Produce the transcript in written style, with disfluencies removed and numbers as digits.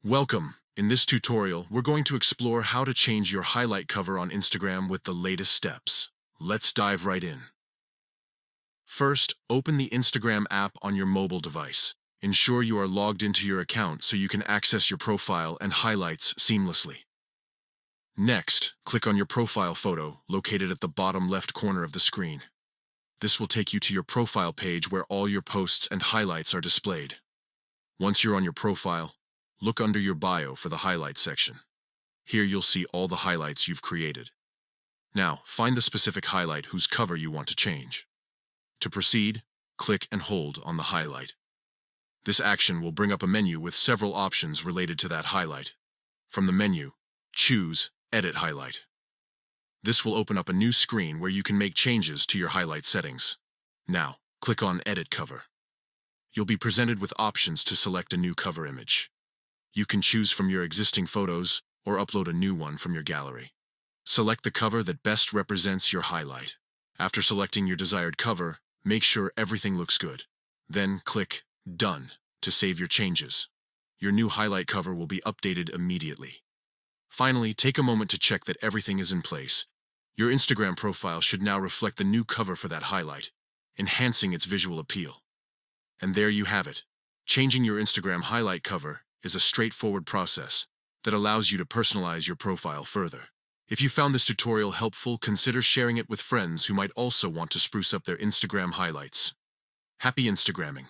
Welcome! In this tutorial, we're going to explore how to change your highlight cover on Instagram with the latest steps. Let's dive right in. First, open the Instagram app on your mobile device. Ensure you are logged into your account so you can access your profile and highlights seamlessly. Next, click on your profile photo, located at the bottom left corner of the screen. This will take you to your profile page where all your posts and highlights are displayed. Once you're on your profile, look under your bio for the highlights section. Here you'll see all the highlights you've created. Now, find the specific highlight whose cover you want to change. To proceed, click and hold on the highlight. This action will bring up a menu with several options related to that highlight. From the menu, choose Edit Highlight. This will open up a new screen where you can make changes to your highlight settings. Now, click on Edit Cover. You'll be presented with options to select a new cover image. You can choose from your existing photos or upload a new one from your gallery. Select the cover that best represents your highlight. After selecting your desired cover, make sure everything looks good. Then click Done to save your changes. Your new highlight cover will be updated immediately. Finally, take a moment to check that everything is in place. Your Instagram profile should now reflect the new cover for that highlight, enhancing its visual appeal. And there you have it. Changing your Instagram highlight cover is a straightforward process that allows you to personalize your profile further. If you found this tutorial helpful, consider sharing it with friends who might also want to spruce up their Instagram highlights. Happy Instagramming!